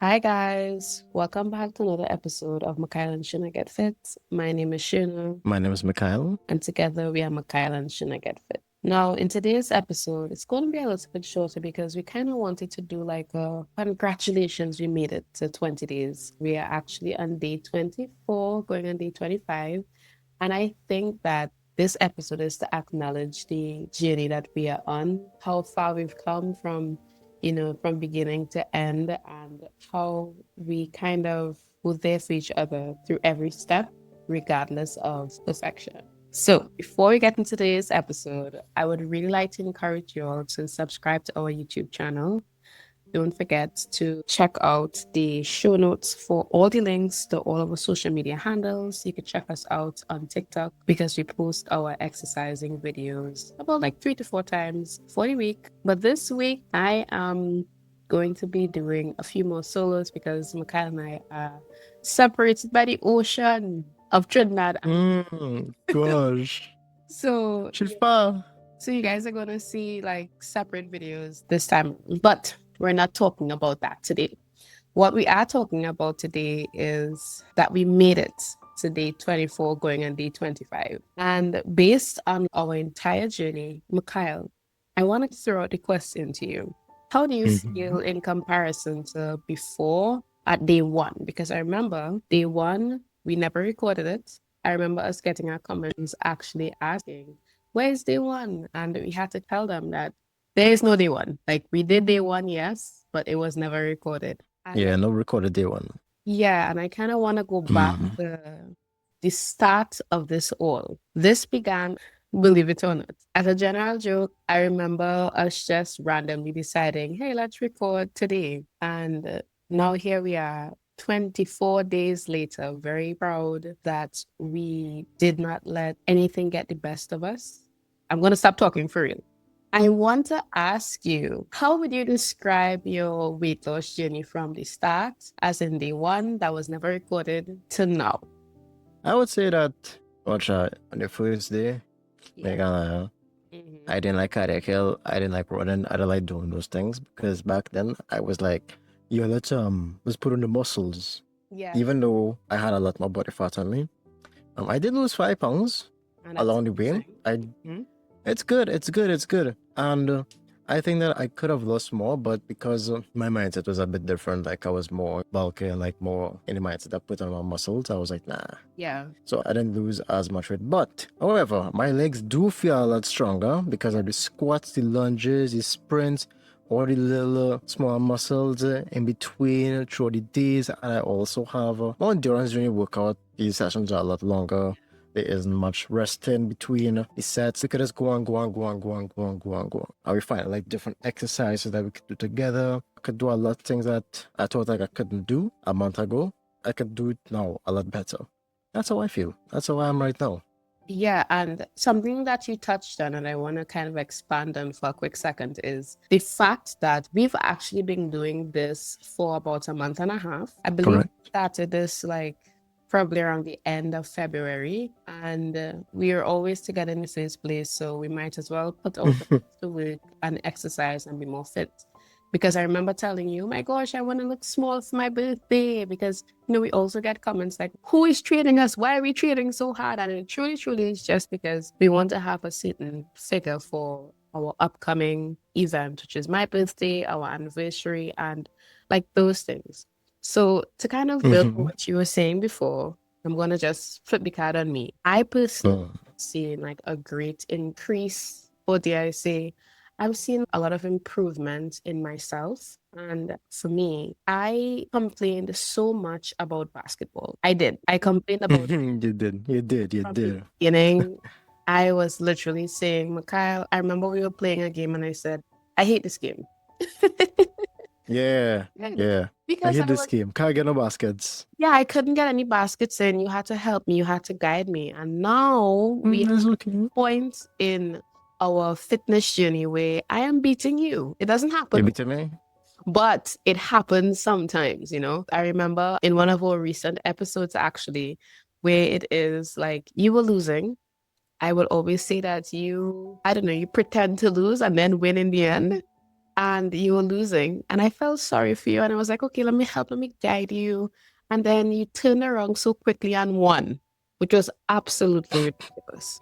Hi guys, welcome back to another episode of Mikhail and Sherna Get Fit. My name is Sherna, My name is Mikhail. and together we are Mikhail and Sherna Get Fit. Now, in today's episode, it's going to be a little bit shorter because we kind of wanted to do like a congratulations, we made it to 20 days. We are actually on day 24, going on day 25. And I think that this episode is to acknowledge the journey that we are on, how far we've come from, from beginning to end, and how we kind of were there for each other through every step, regardless of perfection. So, before we get into today's episode, I would really like to encourage you all to subscribe to our YouTube channel. Don't forget to check out the show notes for all the links to all of our social media handles. You can check us out on TikTok because we post our exercising videos about like 3 to 4 times for the week. But this week, I am going to be doing a few more solos because Mikhail and I are separated by the ocean of Trinidad. Gosh. So, She's far. so you guys are going to see like separate videos this time. But we're not talking about that today. What we are talking about today is that we made it to day 24, going on day 25. And based on our entire journey, Mikhail, I wanted to throw out the question to you. How do you feel in comparison to before at day one? Because I remember day one, we never recorded it. I remember us getting our comments actually asking, where's day one? And we had to tell them that there is no day one. Like we did day one, yes, but it was never recorded. Yeah, no recorded day one. Yeah, and I kind of want to go back to the start of this all. This began, believe it or not, as a general joke. I remember us just randomly deciding, hey, let's record today. And now here we are, 24 days later, very proud that we did not let anything get the best of us. I'm going to stop talking for real. I want to ask you, how would you describe your weight loss journey from the start, as in day one that was never recorded, to now? I would say that on the first day, like, Mhm. I didn't like cardiac hill. I didn't like running. I didn't like doing those things because back then I was like, yo, let's put on the muscles. Yeah. Even though I had a lot more body fat on me, I did lose 5 pounds And that's along the way. amazing. It's good. It's good. It's good. And I think that I could have lost more, but because my mindset was a bit different, like I was more bulky and like more in the mindset that put on my muscles, I was like, nah. Yeah. So I didn't lose as much weight. But however, my legs do feel a lot stronger because of the squats, the lunges, the sprints, all the little small muscles in between throughout the days. And I also have more endurance during the workout. These sessions are a lot longer. There isn't much rest in between the sets. We could just go on, go on, go on, go on, go on, go on, go on. And we find like different exercises that we could do together. I could do a lot of things that I thought like I couldn't do a month ago. I could do it now a lot better. That's how I feel. That's how I am right now. Yeah, and something that you touched on, and I want to kind of expand on for a quick second, is the fact that we've actually been doing this for about a month and a half. I believe Correct. we started this like probably around the end of February, and we are always together in the same place, so we might as well put our bodies to work and exercise and be more fit. Because I remember telling you, oh my gosh, I want to look small for my birthday. Because, we also get comments like, who is treating us? Why are we treating so hard? And it truly, truly is just because we want to have a certain figure for our upcoming event, which is my birthday, our anniversary, and like those things. So to kind of build on what you were saying before, I'm going to just flip the card on me. I personally seen like a great increase, or dare I say, I've seen a lot of improvement in myself. And for me, I complained so much about basketball. I did. I complained about You did. You did. You from the did. beginning. I was literally saying, Mikhail, I remember we were playing a game and I said, I hate this game. Yeah. And Yeah. I because hate I this was, game. Can't get no baskets. yeah, I couldn't get any baskets in. You had to help me. You had to guide me. And now we That's okay. point in our fitness journey where I am beating you. It doesn't You happen, beat me? but it happens sometimes. I remember in one of our recent episodes, actually, where it is like you were losing. I will always say that I don't know, you pretend to lose and then win in the end. and you were losing. And I felt sorry for you. And I was like, okay, let me help, let me guide you. And then you turned around so quickly and won, which was absolutely ridiculous.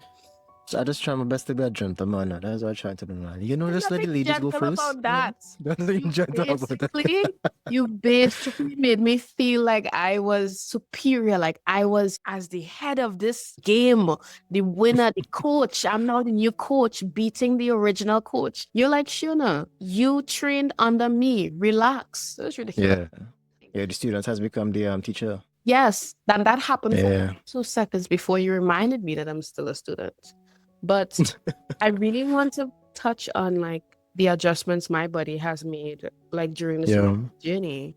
So I just try my best to be a gentleman. That's what I'm trying to do, man. There's Just let the nothing ladies go gentle first. about You know, that. there's nothing gentle about that. You basically made me feel like I was superior, like I was as the head of this game, the winner, the coach. I'm now the new coach beating the original coach. You're like, Shuna, you trained under me. Relax. It was ridiculous. Yeah, yeah. The student has become the teacher. Yes, then that happened for Yeah. 2 seconds before you reminded me that I'm still a student. But I really want to touch on like the adjustments my body has made like during this Yeah. journey.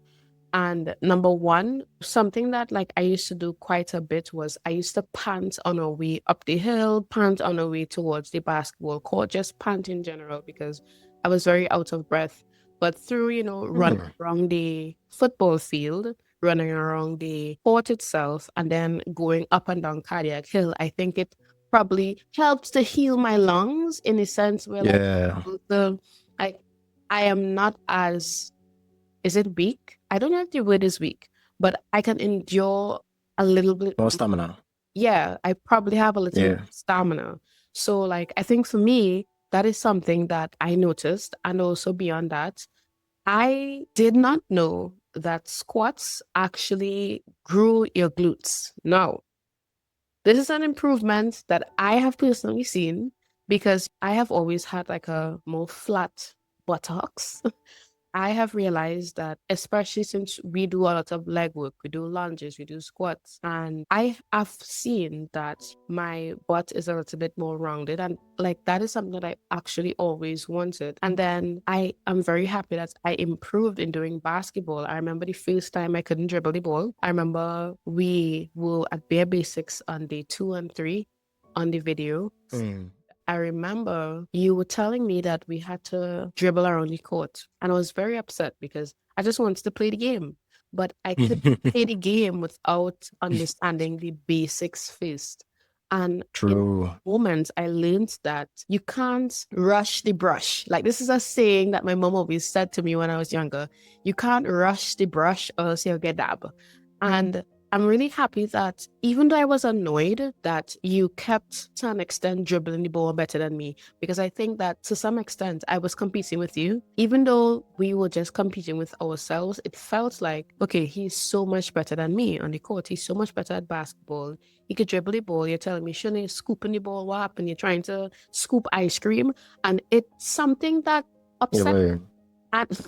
And number one, something that like I used to do quite a bit was I used to pant on our way up the hill, pant on our way towards the basketball court, just pant in general because I was very out of breath. But through, running Hmm. around the football field, running around the court itself, and then going up and down Cardiac Hill, I think it probably helps to heal my lungs in a sense where like Yeah. the like I am not as, is it weak? I don't know if the word is weak, but I can endure a little bit. More stamina. Yeah, I probably have a little Yeah. stamina. So, like, I think for me, that is something that I noticed. And also beyond that, I did not know that squats actually grew your glutes. Now, this is an improvement that I have personally seen because I have always had like a more flat buttocks. I have realized that, especially since we do a lot of leg work, we do lunges, we do squats, and I have seen that my butt is a little bit more rounded. And like that is something that I actually always wanted. And then I am very happy that I improved in doing basketball. I remember the first time I couldn't dribble the ball. I remember we were at bare basics on day 2 and 3 on the video. Mm. I remember you were telling me that we had to dribble around the court, and I was very upset because I just wanted to play the game, but I couldn't play the game without understanding the basics first. And in True. moments, I learned that you can't rush the brush. Like this is a saying that my mom always said to me when I was younger. You can't rush the brush or else you'll get dab. And I'm really happy that even though I was annoyed that you kept to an extent dribbling the ball better than me, because I think that to some extent I was competing with you. Even though we were just competing with ourselves, it felt like, okay, he's so much better than me on the court. He's so much better at basketball. He could dribble the ball. You're telling me, shouldn't you scooping the ball? What happened? You're trying to scoop ice cream. And it's something that Yeah, upset. but And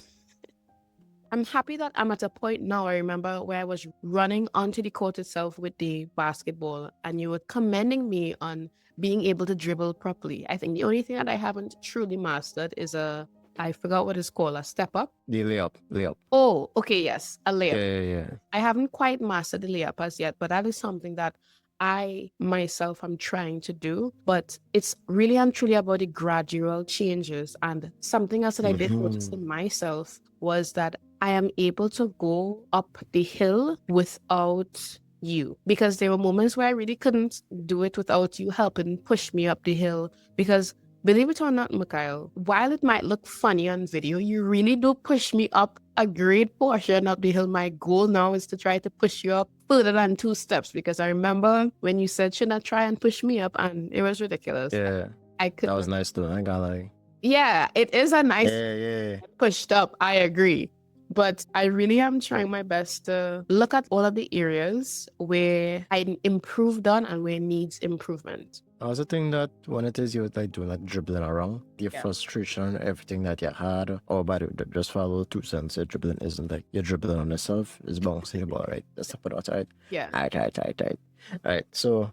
I'm happy that I'm at a point now. I remember where I was running onto the court itself with the basketball, and you were commending me on being able to dribble properly. I think the only thing that I haven't truly mastered is I forgot what it's called, a step up. the layup, layup. Oh, okay, yes, a layup. Yeah, yeah, yeah. I haven't quite mastered the layup as yet, but that is something that I myself am trying to do. But it's really and truly about the gradual changes. And something else that I did notice in myself was that I am able to go up the hill without you, because there were moments where I really couldn't do it without you helping push me up the hill. Because believe it or not, Mikhail, while it might look funny on video, you really do push me up a great portion of the hill. My goal now is to try to push you up further than 2 steps, because I remember when you said, should I try and push me up? And it was ridiculous. Yeah, I could that was not. nice too. I got like, Yeah, it is a nice yeah, yeah. pushed up. I agree. But I really am trying my best to look at all of the areas where I improved on and where needs improvement. I also think that when it is you like doing like dribbling around, the Yeah. frustration, everything that you had, or by the way, just follow 2 cents. Dribbling isn't like you're dribbling on yourself, it's bouncing the ball, right? That's the put out, right? Yeah. Right. So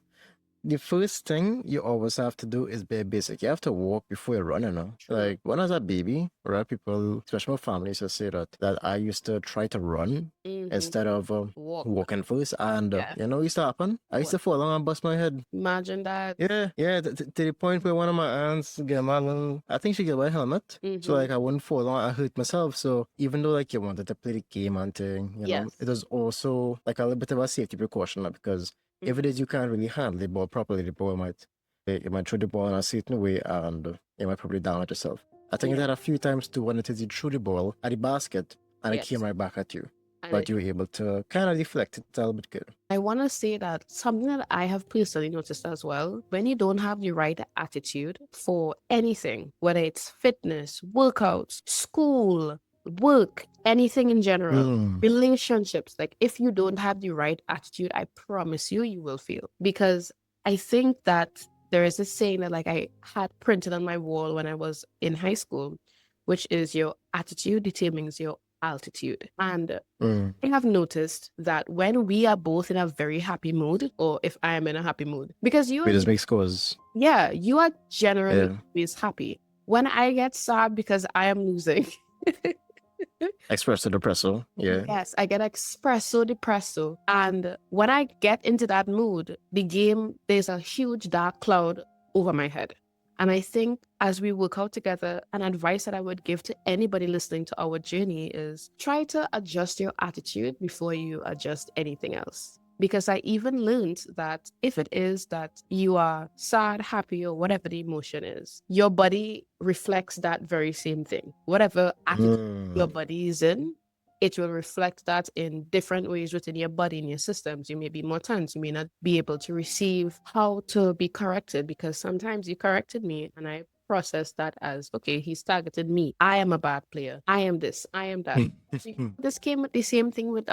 the first thing you always have to do is be basic. You have to walk before you run, you know. True. Like when I was a baby, right? People, especially my family, used to say that I used to try to run instead of Walk. walking first, and Yeah. you know, what used to happen. I used to fall down and bust my head. Imagine that. Yeah, yeah, to the point where one of my aunts get my little, I think she get my helmet. So like I wouldn't fall down, I hurt myself. So even though like you wanted to play the game and thing, you know, Yes. it was also like a little bit of a safety precaution like, because if it is you can't really handle the ball properly, the ball might, you might throw the ball in a certain way and you might probably down it yourself. I think Yeah. that a few times too when it is you threw the ball at the basket and it came Yes. right back at you. And But you were able to kind of deflect it a little bit good. I want to say that something that I have personally noticed as well, when you don't have the right attitude for anything, whether it's fitness, workouts, school, work, anything in general, Mm. relationships, like if you don't have the right attitude, I promise you, you will fail. Because I think that there is this saying that like I had printed on my wall when I was in high school, which is your attitude determines your altitude. And Mm. I have noticed that when we are both in a very happy mood, or if I am in a happy mood, because you We are, just make scores. yeah, you are generally Yeah. always happy. When I get sad because I am losing, Espresso depresso. Yeah. yes, I get espresso depresso. And when I get into that mood, the game, there's a huge dark cloud over my head. And I think as we work out together, an advice that I would give to anybody listening to our journey is try to adjust your attitude before you adjust anything else. Because I even learned that if it is that you are sad, happy, or whatever the emotion is, your body reflects that very same thing. Whatever attitude your Mm. body is in, it will reflect that in different ways within your body and your systems. You may be more tense. You may not be able to receive how to be corrected because sometimes you corrected me and I process that as, okay, he's targeted me. I am a bad player. I am this. I am that. This came with the same thing with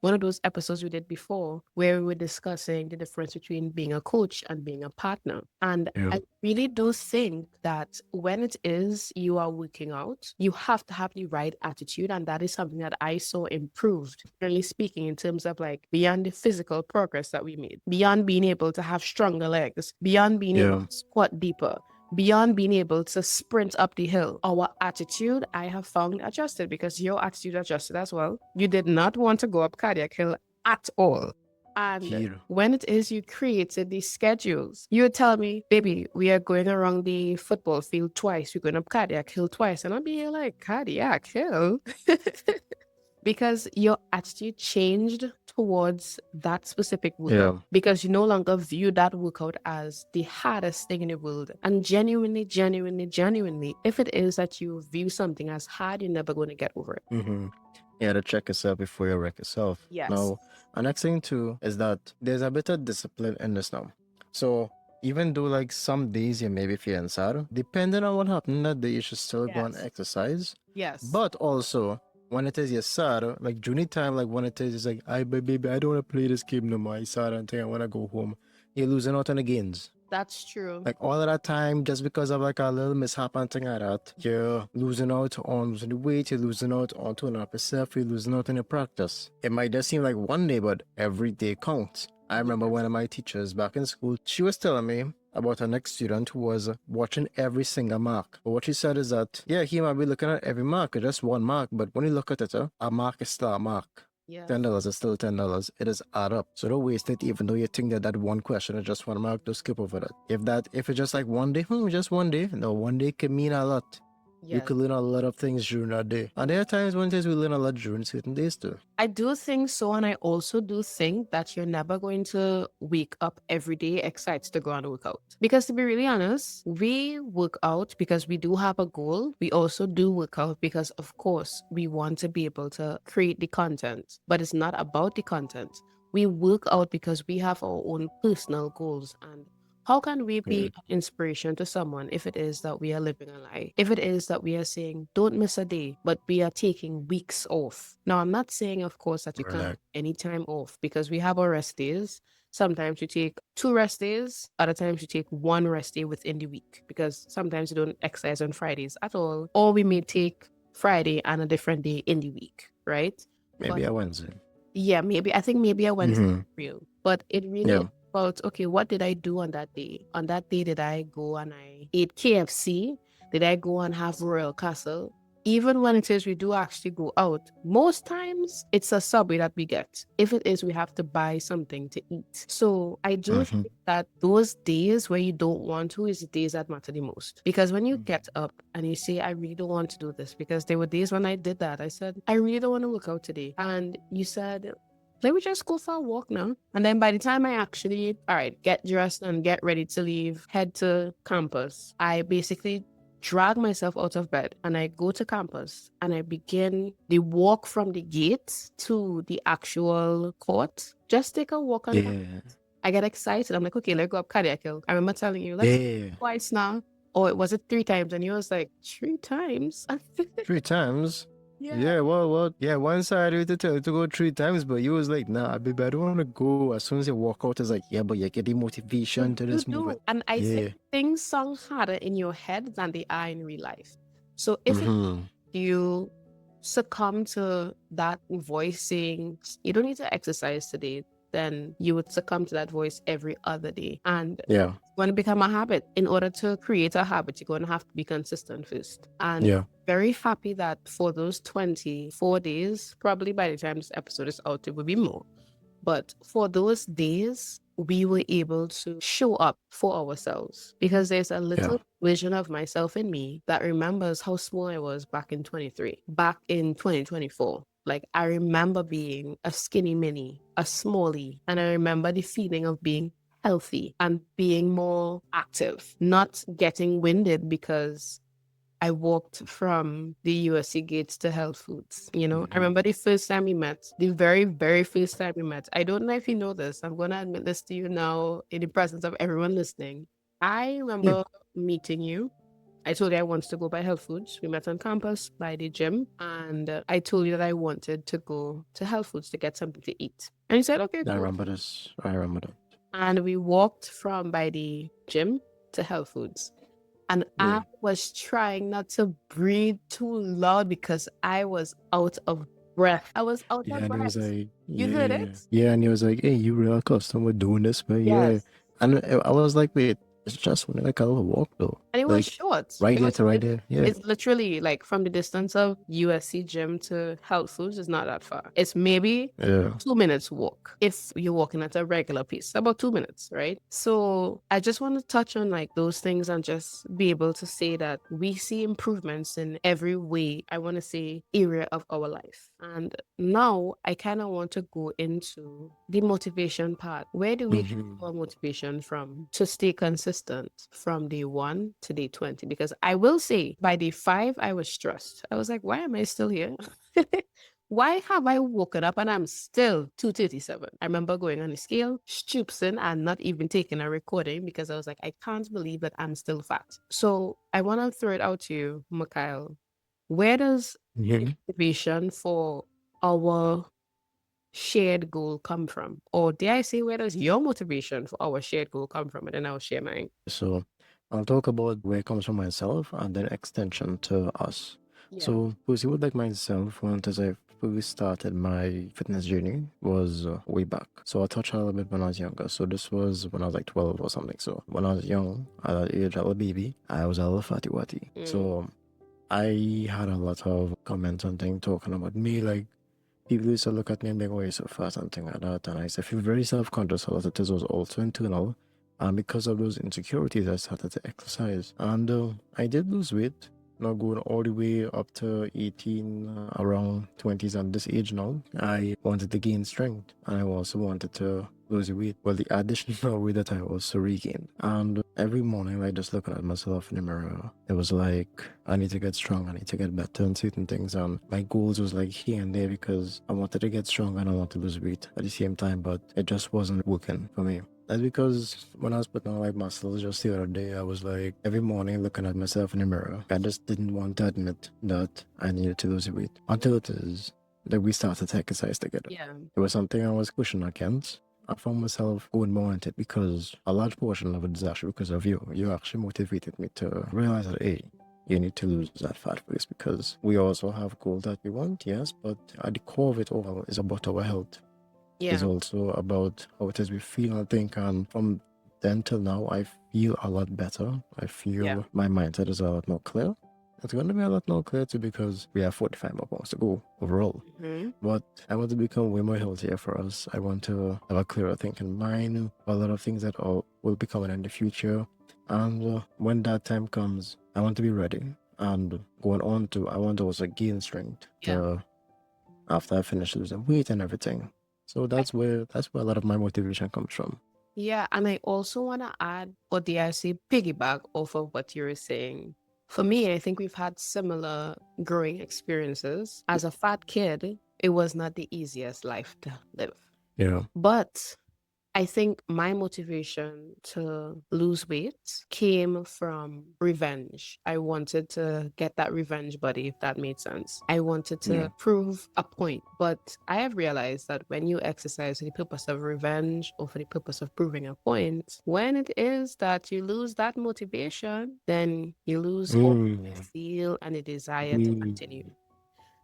one of those episodes we did before where we were discussing the difference between being a coach and being a partner. And Yeah. I really do think that when it is you are working out, you have to have the right attitude. And that is something that I saw improved, generally speaking, in terms of like beyond the physical progress that we made, beyond being able to have stronger legs, beyond being able Yeah. to squat deeper, beyond being able to sprint up the hill. Our attitude, I have found adjusted because your attitude adjusted as well. You did not want to go up cardiac hill at all. And Here. when it is you created these schedules, you would tell me, baby, we are going around the football field twice. We're going up cardiac hill twice. And I'll be here like, cardiac hill? Because your attitude changed towards that specific workout Yeah. because you no longer view that workout as the hardest thing in the world. And genuinely, if it is that you view something as hard, you're never going to get over it. Mm-hmm. Yeah, to check yourself before you wreck yourself. Yes. Now, our next thing too is that there's a bit of discipline in this now. So even though like some days you may be feeling sad, depending on what happened that day, you should still go and Yes. exercise. Yes. But also when it is you're sad, like during the time, like when it is, it's like, baby, I don't want to play this game no more. I sad and think I want to go home. You're losing out on the gains. That's true. Like all of that time, just because of like a little mishap and thing like that, you're losing out on losing the weight, you're losing out on tuning up yourself, you're losing out on your practice. It might just seem like one day, but every day counts. I remember one of my teachers back in school, she was telling me about her next student who was watching every single mark. But what she said is that, yeah, he might be looking at every mark, just one mark, but when you look at it, a mark is still a mark. Yeah. $10 is still $10. It is add up. So don't waste it, even though you think that that one question is just one mark, don't skip over that. If it's just like one day, just one day. No, one day can mean a lot. You Yes. could learn a lot of things during that day. And there are times when we learn a lot during certain days too. I do think so. And I also do think that you're never going to wake up every day excited to go and work out. Because to be really honest, we work out because we do have a goal. We also do work out because, of course, we want to be able to create the content. But it's not about the content. We work out because we have our own personal goals. And how can we be Yeah. an inspiration to someone if it is that we are living a lie? If it is that we are saying, don't miss a day, but we are taking weeks off. Now, I'm not saying, of course, that you can't Right. have any time off because we have our rest days. Sometimes you take 2 rest days, other times you take 1 rest day within the week because sometimes you don't exercise on Fridays at all. Or we may take Friday and a different day in the week, right? Maybe a Wednesday. Yeah, maybe. I think maybe I went Mm-hmm. real. But it really Yeah. is about, okay, what did I do on that day? On that day, did I go and I ate KFC? Did I go and have Royal Castle? Even when it is we do actually go out, most times it's a Subway that we get. If it is, we have to buy something to eat. So I do Mm-hmm. think that those days where you don't want to is the days that matter the most. Because when you get up and you say, I really don't want to do this, because there were days when I did that. I said, I really don't want to work out today. And you said, let me just go for a walk now. And then by the time I actually, all right, get dressed and get ready to leave, head to campus, I basically drag myself out of bed and I go to campus and I begin the walk from the gate to the actual court. Just take a walk on campus. Yeah. I get excited. I'm like, okay, let's go up cardiac hill. I remember telling you, let's Yeah. twice now. Or was it 3 times? And you was like, 3 times? 3 times. Yeah. Yeah, well, yeah, one side of it to tell you to go 3 times, but you was like, nah, baby, I don't want to go. As soon as you walk out, it's like, yeah, but you get the motivation to You this movement. do. And I Yeah. think things sound harder in your head than they are in real life. So if Mm-hmm. you succumb to that voice saying you don't need to exercise today, then you would succumb to that voice every other day. And Yeah. when it become a habit, in order to create a habit, you're going to have to be consistent first. And Yeah. very happy that for those 24 days, probably by the time this episode is out, it will be more. But for those days, we were able to show up for ourselves because there's a Yeah. little vision of myself in me that remembers how small I was back in 23, back in 2024. Like, I remember being a skinny mini, a smallie, and I remember the feeling of being healthy and being more active, not getting winded because I walked from the USC gates to health foods. You know, I Mm-hmm. remember the first time we met, the very, very first time we met. I don't know if you know this. I'm going to admit this to you now in the presence of everyone listening. I Yeah. remember meeting you. I told you I wanted to go buy health foods. We met on campus by the gym, and I told you that I wanted to go to health foods to get something to eat. And you said, okay, I cool. remember this. I remember that. And we walked from by the gym to health foods. And Yeah. I was trying not to breathe too loud because I was out of breath. I was out Yeah, of and it was breath. like, You heard yeah. it? Yeah, and he was like, hey, you real customer doing this, but yeah. Yes. And I was like, wait, it's just only like a little walk though. And it was Like short. right It there was to right there. Yeah. it's literally like from the distance of USC gym to health foods is not that far. It's maybe Yeah. 2 minutes walk if you're walking at a regular pace, about 2 minutes, right? So I just want to touch on like those things and just be able to say that we see improvements in every way, I want to say, area of our life. And now I kind of want to go into the motivation part. Where do we get Mm-hmm. our motivation from to stay consistent from day 1 to day 20? Because I will say by day 5, I was stressed. I was like, why am I still here? Why have I woken up and I'm still 237? I remember going on the scale, stooping, and not even taking a recording because I was like, I can't believe that I'm still fat. So I want to throw it out to you, Mikhail. Where does Yeah. motivation for our shared goal come from? Or dare I say, where does your motivation for our shared goal come from? And then I'll share mine. So I'll talk about where it comes from myself and then extension to us. Yeah. So firstly, with like myself, once I first started my fitness journey was way back. So I touched on a little bit when I was younger. So this was when I was like 12 or something. So when I was young, at that age, I was a baby, I was a little fatty watty. Mm. So I had a lot of comments and things talking about me, like people used to look at me and be like, "Oh, you're so fat," and things like that. And I used to feel very self-conscious. A lot of this was also internal. And because of those insecurities, I started to exercise. And I did lose weight, not going all the way up to 18, around 20s at this age now. I wanted to gain strength. And I also wanted to lose weight. Well, the additional weight that I also regained. And every morning, like just looking at myself in the mirror, it was like, I need to get strong, I need to get better on certain things. And my goals was like here and there because I wanted to get strong and I wanted to lose weight at the same time, but it just wasn't working for me. That's because when I was putting on like muscles just the other day, I was like every morning looking at myself in the mirror. I just didn't want to admit that I needed to lose weight until it is that we started to exercise together. Yeah. It was something I was pushing against. I found myself going more into it because a large portion of it is actually because of you. You actually motivated me to realize that, hey, you need to lose that fat first because we also have goals that we want, yes, but at the core of it all is about our health. It's Yeah. also about how it is we feel, I think. And from then till now, I feel a lot better. I Yeah. feel my mindset is a lot more clear. It's going to be a lot more clear too because we have 45 more pounds to go overall. Mhm. But I want to become way more healthier for us. I want to have a clearer thinking mind, a lot of things that will be coming in the future. And when that time comes, I want to be ready. And going on to, I want to also gain strength Yeah. to after I finish losing weight and everything. So that's where a lot of my motivation comes from. Yeah, and I also want to add, or dare I say, piggyback off of what you were saying. For me, I think we've had similar growing experiences. As a fat kid, it was not the easiest life to live. Yeah. But I think my motivation to lose weight came from revenge. I wanted to get that revenge buddy, if that made sense. I wanted Yeah. to prove a point. But I have realized that when you exercise for the purpose of revenge or for the purpose of proving a point, when it is that you lose that motivation, then you lose all the Mm. feel and the desire to Mm. continue.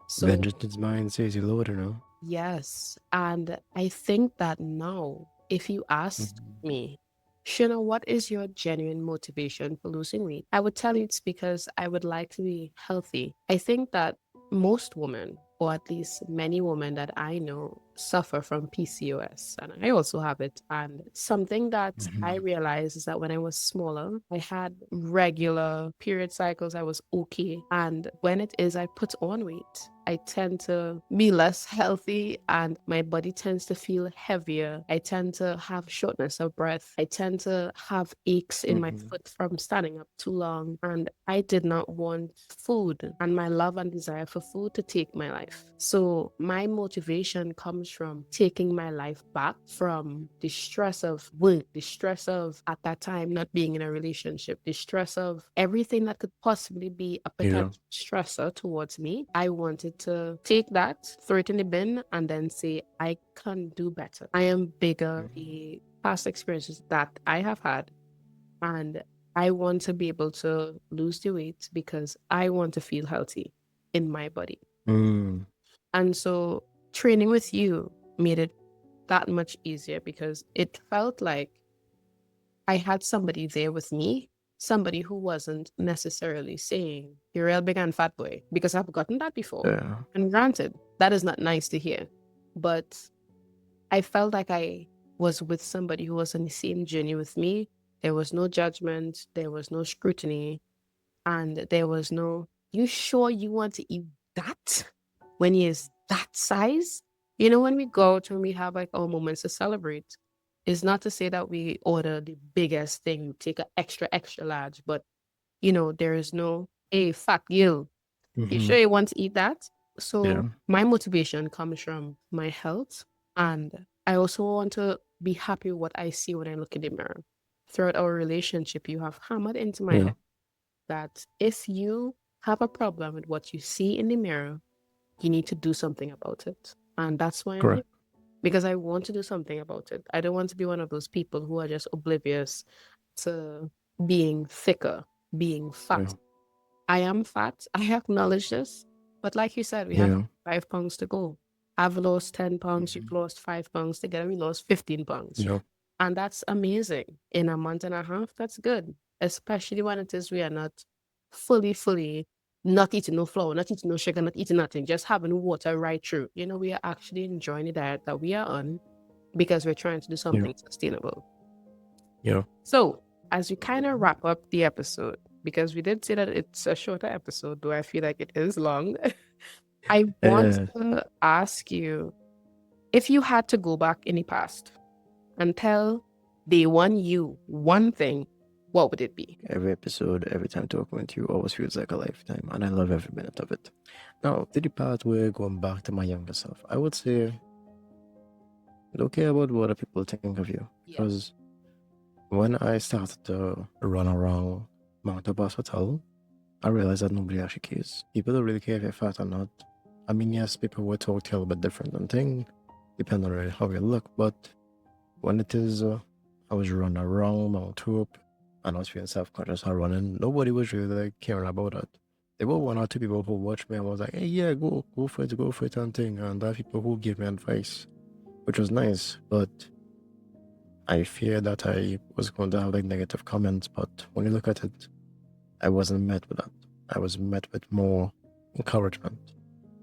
So Vengeance is mine, says the Lord, yes. And I think that now, if you asked Mhm. me, Shana, what is your genuine motivation for losing weight? I would tell you it's because I would like to be healthy. I think that most women, or at least many women that I know, suffer from PCOS. And I also have it. And something that I Mhm. realized is that when I was smaller, I had regular period cycles. I was okay. And when it is I put on weight, I tend to be less healthy and my body tends to feel heavier. I tend to have shortness of breath. I tend to have aches in my Mhm. foot from standing up too long. And I did not want food and my love and desire for food to take my life. So my motivation comes from taking my life back from the stress of work, the stress of at that time not being in a relationship, the stress of everything that could possibly be a Yeah. potential stressor towards me. I wanted to take that, throw it in the bin, and then say, I can do better. I am bigger. The past experiences that I have had, and I want to be able to lose the weight because I want to feel healthy in my body. Mm. And so training with you made it that much easier because it felt like I had somebody there with me, somebody who wasn't necessarily saying, you're real big and fat boy, because I've gotten that before. Yeah. And granted, that is not nice to hear. But I felt like I was with somebody who was on the same journey with me. There was no judgment, there was no scrutiny, and there was no, you sure you want to eat that when he is that size? You know, when we go out and we have like our moments to celebrate, it's not to say that we order the biggest thing, take an extra, extra large, but you know, there is no, hey, fat you. You Mhm. sure you want to eat that? So Yeah. my motivation comes from my health. And I also want to be happy with what I see when I look in the mirror. Throughout our relationship, you have hammered into my Yeah. head that if you have a problem with what you see in the mirror, you need to do something about it. And that's why I'm here Correct. because I want to do something about it. I don't want to be one of those people who are just oblivious to being thicker, being Yeah. fat. I am fat. I acknowledge this. But like you said, we have Yeah. 5 pounds to go. I've lost 10 pounds. You've Mhm. lost 5 pounds. Together, we lost 15 pounds. Yeah. And that's amazing. In a month and a half, that's good. Especially when it is we are not fully not eating no flour, not eating no sugar, not eating nothing, just having water right through. You know, we are actually enjoying the diet that we are on because we're trying to do Yeah. something sustainable. Yeah. So, as we kind of wrap up the episode, because we did say that it's a shorter episode, though I feel like it is long, I want Yeah. to ask you if you had to go back in the past and tell day one you one thing, what would it be? Every episode, every time talking with you always feels like a lifetime, and I love every minute of it. Now, to the part where going back to my younger self, I would say don't care about what other people think of you. Yeah. Because when I started to run around Mount Hospital, I realized that nobody actually cares. People don't really care if you're fat or not. I mean, yes, people will talk to you a little bit different and thing, depending on really how you look, but when it is, I was running around Mount Hope and I was feeling self conscious and running, nobody was really like caring about that. There were one or two people who watched me and was like, hey, yeah, go for it, and thing. And there are people who gave me advice, which was nice, but I feared that I was going to have like negative comments. But when you look at it, I wasn't met with that. I was met with more encouragement.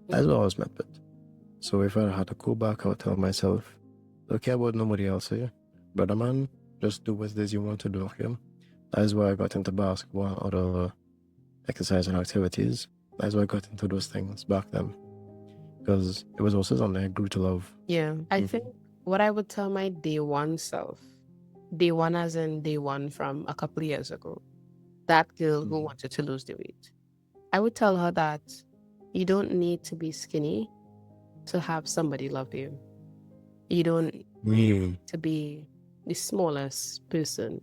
That's what I was met with. So if I had to go back, I would tell myself, don't care about nobody else here. Brother man, just do what it is you want to do, okay? That is why I got into basketball and other exercise and activities. That is why I got into those things back then. Because it was also something I grew to love. Yeah. I think what I would tell my day one self, day one as in day one from a couple of years ago, that girl who Mhm. wanted to lose the weight. I would tell her that you don't need to be skinny to have somebody love you. You don't need Mm. to be the smallest person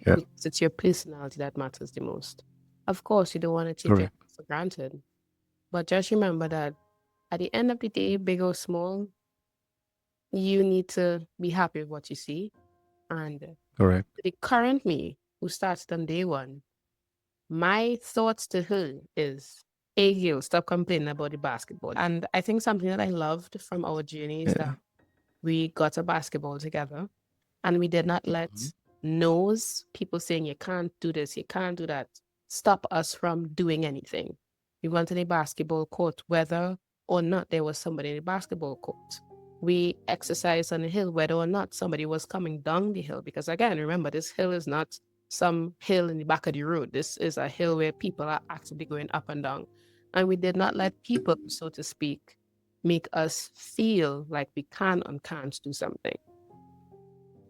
Yeah, because it's your personality that matters the most. Of course, you don't want to take it correct. for granted, but just remember that at the end of the day, big or small, you need to be happy with what you see. And Correct. the current me who started on day one, my thoughts to her is, hey, girl, stop complaining about the basketball. And I think something that I loved from our journey is that Yeah. we got a basketball together and we did not let Mhm. no's, people saying you can't do this, you can't do that, stop us from doing anything. We went to the basketball court, whether or not there was somebody in the basketball court. We exercised on the hill, whether or not somebody was coming down the hill. Because again, remember, this hill is not some hill in the back of the road. This is a hill where people are actively going up and down. And we did not let people, so to speak, make us feel like we can and can't do something.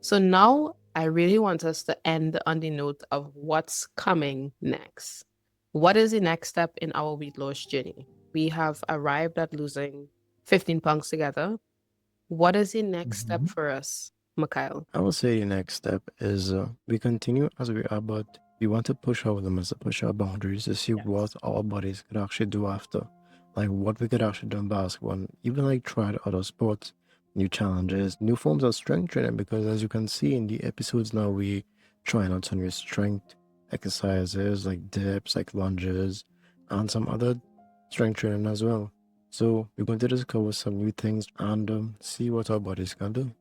So now I really want us to end on the note of what's coming next. What is the next step in our weight loss journey? We have arrived at losing 15 pounds together. What is the next step Mhm. for us, Mikhail? I would say the next step is we continue as we are, but we want to push our limits, to push our boundaries to see Yes. what our bodies could actually do after. Like what we could actually do in basketball, and even like try out other sports, new challenges, new forms of strength training. Because as you can see in the episodes now, we trying out some new strength exercises like dips, like lunges, and some other strength training as well. So we're going to discover some new things and see what our bodies can do.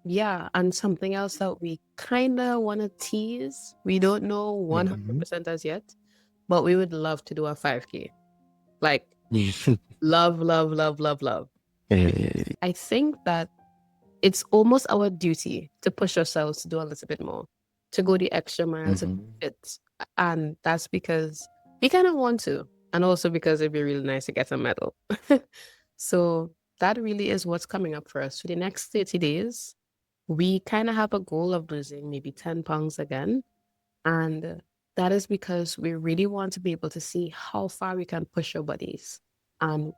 Yeah, and something else that we kind of want to tease, we don't know Mm-hmm. 100% as yet, but we would love to do a 5K. Like, Yeah, love, love, love, love, love. yeah, Because yeah. I think that it's almost our duty to push ourselves to do a little bit more, to go the extra mile to be Mm-hmm. fit. And that's because we kind of want to, and also because it'd be really nice to get a medal. So that really is what's coming up for us. For the next 30 days, we kind of have a goal of losing maybe 10 pounds again. And that is because we really want to be able to see how far we can push our bodies and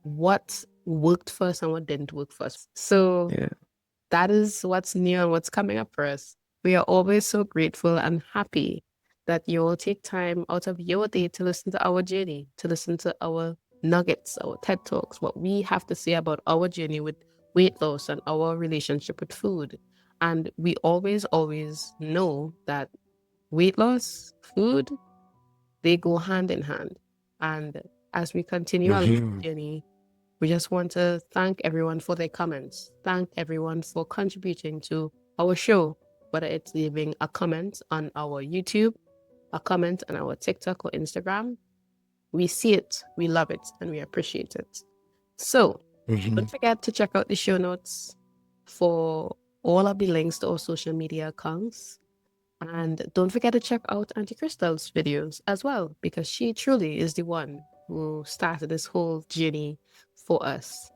what worked for us and what didn't work for us. So Yeah. that is what's new and what's coming up for us. We are always so grateful and happy that you will take time out of your day to listen to our journey, to listen to our nuggets, our TED Talks, what we have to say about our journey with weight loss and our relationship with food. And we always, always know that weight loss, food, they go hand in hand. And as we continue our Mm-hmm. journey, we just want to thank everyone for their comments. Thank everyone for contributing to our show, whether it's leaving a comment on our YouTube, a comment on our TikTok or Instagram. We see it, we love it, and we appreciate it. So Mm-hmm. don't forget to check out the show notes for all of the links to our social media accounts. And don't forget to check out Auntie Crystal's videos as well, because she truly is the one who started this whole journey for us.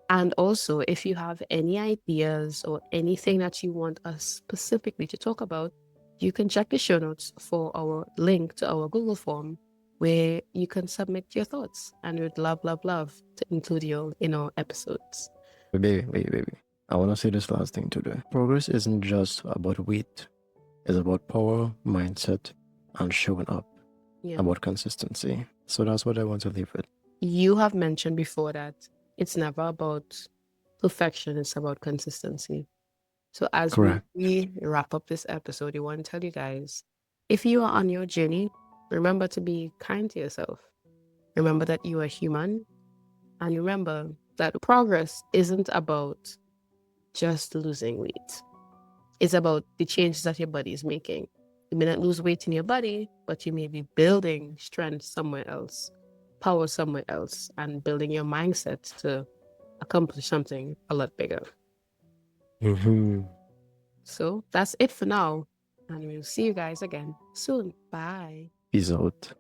And also, if you have any ideas or anything that you want us specifically to talk about, you can check the show notes for our link to our Google form where you can submit your thoughts. And we'd love, love, love to include you in our episodes. Baby. I want to say this last thing today. Progress isn't just about weight. It's about power, mindset, and showing up. Yeah. About consistency. So that's what I want to leave with. You have mentioned before that it's never about perfection, it's about consistency. So, as Correct. we wrap up this episode, I want to tell you guys, if you are on your journey, remember to be kind to yourself. Remember that you are human. And remember that progress isn't about just losing weight, it's about the changes that your body is making. You may not lose weight in your body, but you may be building strength somewhere else, power somewhere else, and building your mindset to accomplish something a lot bigger. Mm-hmm. So that's it for now. And we'll see you guys again soon. Bye. Peace out.